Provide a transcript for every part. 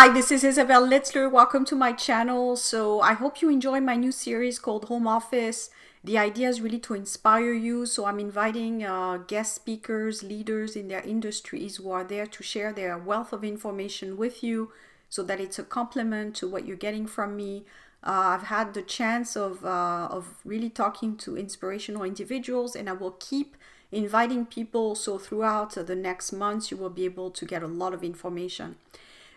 Hi, this is Isabel Litzler. Welcome to my channel. So I hope you enjoy my new series called Home Office. The idea is really to inspire you. So I'm inviting guest speakers, leaders in their industries who are there to share their wealth of information with you so that it's a complement to what you're getting from me. I've had the chance of really talking to inspirational individuals, and I will keep inviting people. So throughout the next months, you will be able to get a lot of information.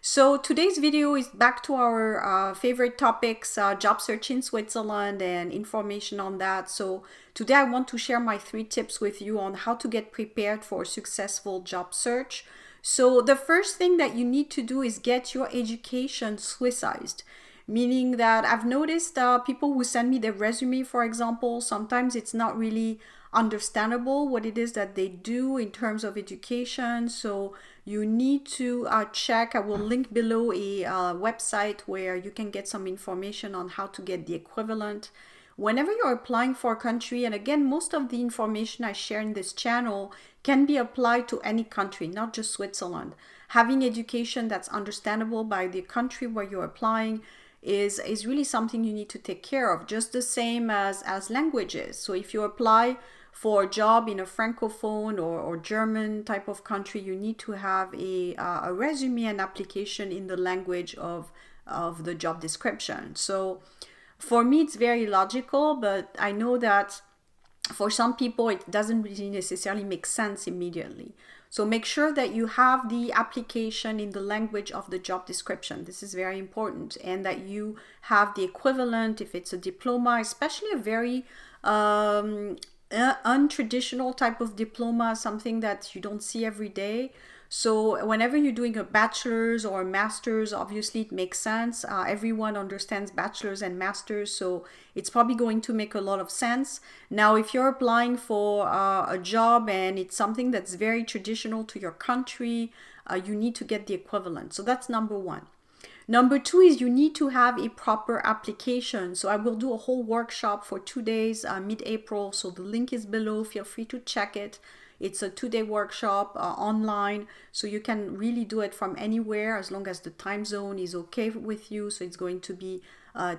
So today's video is back to our favorite topics, job search in Switzerland and information on that. So today I want to share my 3 tips with you on how to get prepared for a successful job search. So the first thing that you need to do is get your education Swissized. Meaning that I've noticed people who send me their resume, for example, sometimes it's not really understandable what it is that they do in terms of education. So you need to check. I will link below a website where you can get some information on how to get the equivalent. Whenever you're applying for a country, and again, most of the information I share in this channel can be applied to any country, not just Switzerland. Having education that's understandable by the country where you're applying is really something you need to take care of, just the same as languages. So if you apply for a job in a francophone or German type of country, you need to have a resume and application in the language of the job description. So for me, it's very logical, but I know that for some people, it doesn't really necessarily make sense immediately. So make sure that you have the application in the language of the job description. This is very important. And that you have the equivalent, if it's a diploma, especially a very untraditional type of diploma, something that you don't see every day. So whenever you're doing a bachelor's or a master's, obviously it makes sense. Everyone understands bachelor's and master's, so it's probably going to make a lot of sense. Now, if you're applying for a job and it's something that's very traditional to your country, you need to get the equivalent. So that's number one. Number two is you need to have a proper application. So I will do a whole workshop for 2 days, mid-April. So the link is below. Feel free to check it. It's a 2-day workshop online, so you can really do it from anywhere as long as the time zone is okay with you. So it's going to be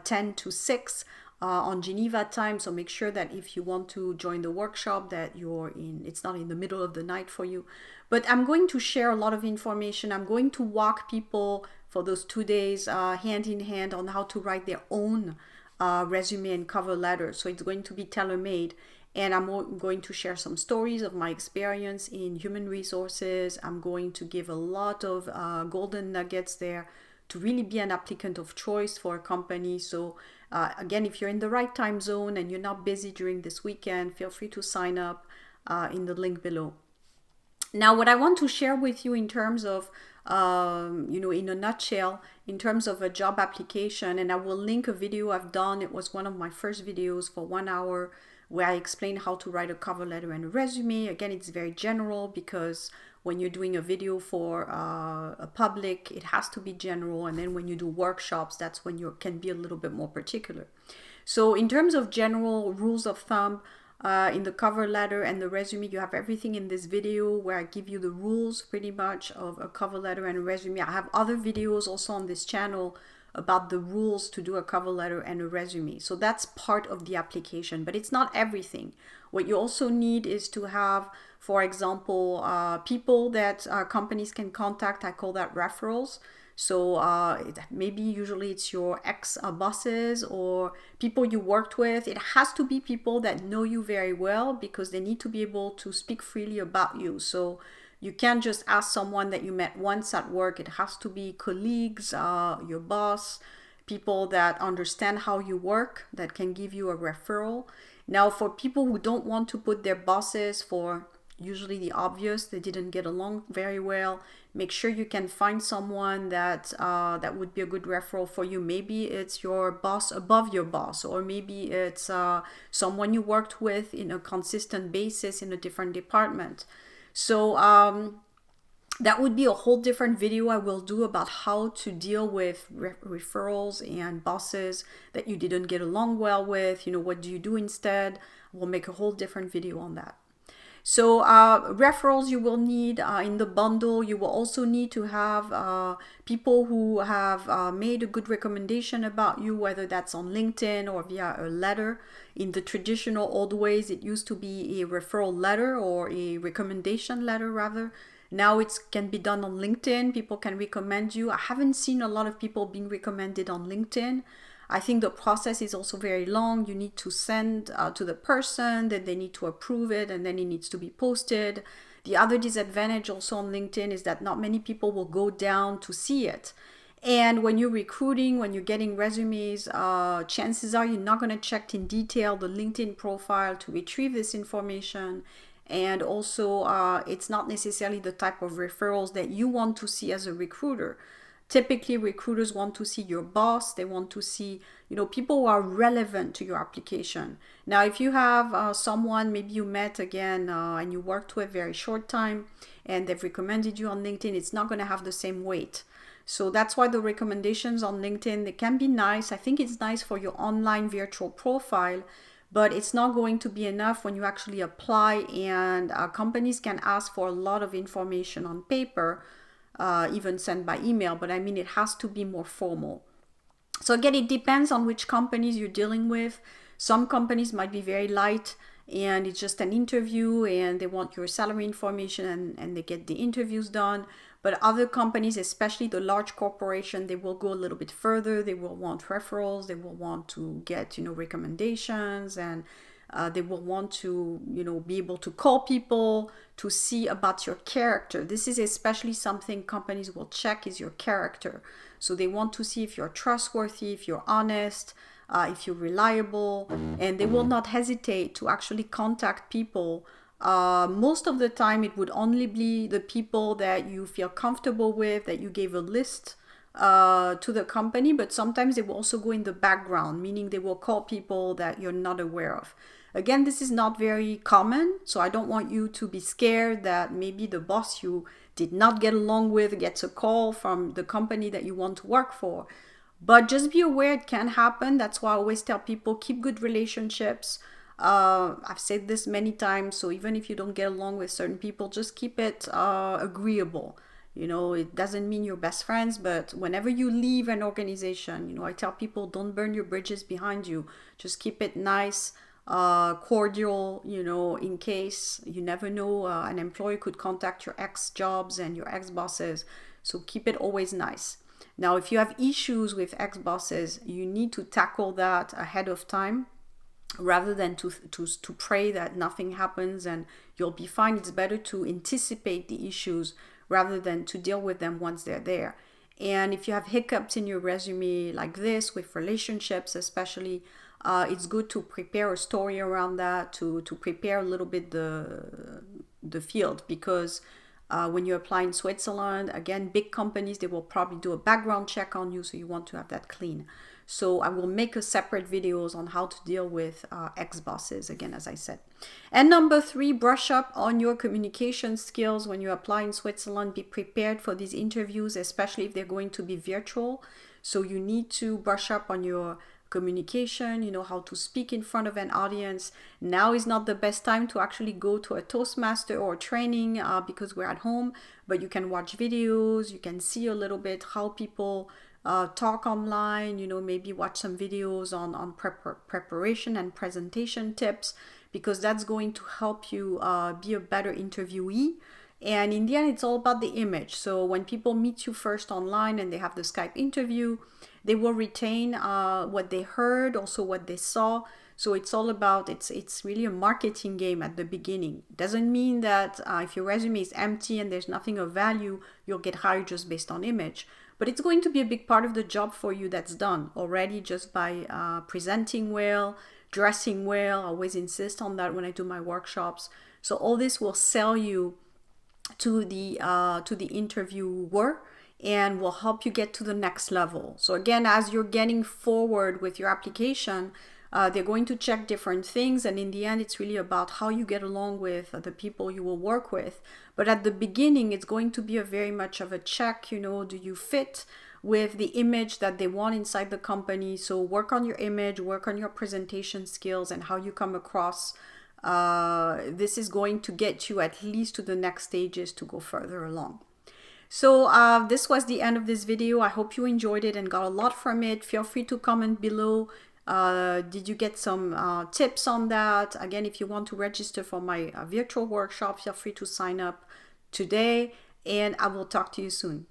10 to 6 on Geneva time. So make sure that if you want to join the workshop that it's not in the middle of the night for you. But I'm going to share a lot of information. I'm going to walk people for those 2 days hand in hand on how to write their own resume and cover letter. So it's going to be tailor-made. And I'm going to share some stories of my experience in human resources. I'm going to give a lot of golden nuggets there to really be an applicant of choice for a company. So again, if you're in the right time zone and you're not busy during this weekend, feel free to sign up in the link below. Now, what I want to share with you in terms of, in a nutshell, in terms of a job application, and I will link a video I've done. It was one of my first videos for 1 hour where I explain how to write a cover letter and a resume. Again, it's very general because when you're doing a video for a public, it has to be general. And then when you do workshops, that's when you can be a little bit more particular. So in terms of general rules of thumb, in the cover letter and the resume, you have everything in this video where I give you the rules pretty much of a cover letter and a resume. I have other videos also on this channel about the rules to do a cover letter and a resume. So that's part of the application, but it's not everything. What you also need is to have, for example, people that companies can contact. I call that referrals. So maybe usually it's your ex-bosses or people you worked with. It has to be people that know you very well because they need to be able to speak freely about you. So you can't just ask someone that you met once at work. It has to be colleagues, your boss, people that understand how you work, that can give you a referral. Now, for people who don't want to put their bosses for usually the obvious, they didn't get along very well, make sure you can find someone that would be a good referral for you. Maybe it's your boss above your boss, or maybe it's someone you worked with in a consistent basis in a different department. So that would be a whole different video I will do about how to deal with referrals and bosses that you didn't get along well with. What do you do instead? We'll make a whole different video on that. So referrals you will need in the bundle. You will also need to have people who have made a good recommendation about you, whether that's on LinkedIn or via a letter. In the traditional old ways, it used to be a referral letter or a recommendation letter rather. Now it can be done on LinkedIn. People can recommend you. I haven't seen a lot of people being recommended on LinkedIn. I think the process is also very long. You need to send to the person, then they need to approve it, and then it needs to be posted. The other disadvantage also on LinkedIn is that not many people will go down to see it. And when you're recruiting, when you're getting resumes, chances are you're not going to check in detail the LinkedIn profile to retrieve this information. And also, it's not necessarily the type of referrals that you want to see as a recruiter. Typically, recruiters want to see your boss. They want to see, people who are relevant to your application. Now, if you have someone, maybe you met again and you worked with a very short time and they've recommended you on LinkedIn, it's not going to have the same weight. So that's why the recommendations on LinkedIn, they can be nice. I think it's nice for your online virtual profile, but it's not going to be enough when you actually apply, and companies can ask for a lot of information on paper, even sent by email, but I mean, it has to be more formal. So again, it depends on which companies you're dealing with. Some companies might be very light and it's just an interview and they want your salary information and they get the interviews done. But other companies, especially the large corporation, they will go a little bit further. They will want referrals. They will want to get, recommendations, and they will want to, be able to call people to see about your character. This is especially something companies will check, is your character. So they want to see if you're trustworthy, if you're honest, if you're reliable, and they will not hesitate to actually contact people. Most of the time, it would only be the people that you feel comfortable with, that you gave a list to the company, but sometimes they will also go in the background, meaning they will call people that you're not aware of. Again, this is not very common, so I don't want you to be scared that maybe the boss you did not get along with gets a call from the company that you want to work for. But just be aware it can happen. That's why I always tell people, keep good relationships. I've said this many times, so even if you don't get along with certain people, just keep it agreeable. It doesn't mean you're best friends, but whenever you leave an organization, I tell people, don't burn your bridges behind you. Just keep it nice, cordial, in case you never know, an employer could contact your ex jobs and your ex bosses. So keep it always nice. Now, if you have issues with ex bosses, you need to tackle that ahead of time rather than to pray that nothing happens and you'll be fine. It's better to anticipate the issues rather than to deal with them once they're there. And if you have hiccups in your resume like this with relationships especially, it's good to prepare a story around that, to prepare a little bit the field, because when you apply in Switzerland, again, big companies, they will probably do a background check on you, so you want to have that clean. So I will make a separate videos on how to deal with ex-bosses, again, as I said. And number 3, brush up on your communication skills when you apply in Switzerland. Be prepared for these interviews, especially if they're going to be virtual. So you need to brush up on your communication, how to speak in front of an audience. Now is not the best time to actually go to a Toastmaster or training because we're at home, but you can watch videos, you can see a little bit how people talk online, maybe watch some videos on preparation and presentation tips, because that's going to help you be a better interviewee. And in the end, it's all about the image. So when people meet you first online and they have the Skype interview, they will retain what they heard, also what they saw. So it's all about, it's really a marketing game at the beginning. Doesn't mean that if your resume is empty and there's nothing of value, you'll get hired just based on image. But it's going to be a big part of the job for you that's done already just by presenting well, dressing well. I always insist on that when I do my workshops. So all this will sell you to the interviewer and will help you get to the next level. So again, as you're getting forward with your application, they're going to check different things, and in the end, it's really about how you get along with the people you will work with. But at the beginning, it's going to be a very much of a check, do you fit with the image that they want inside the company? So work on your image, work on your presentation skills and how you come across this is going to get you at least to the next stages to go further along. So this was the end of this video. I hope you enjoyed it and got a lot from it. Feel free to comment below. Did you get some tips on that? Again, if you want to register for my virtual workshop, feel free to sign up today, and I will talk to you soon.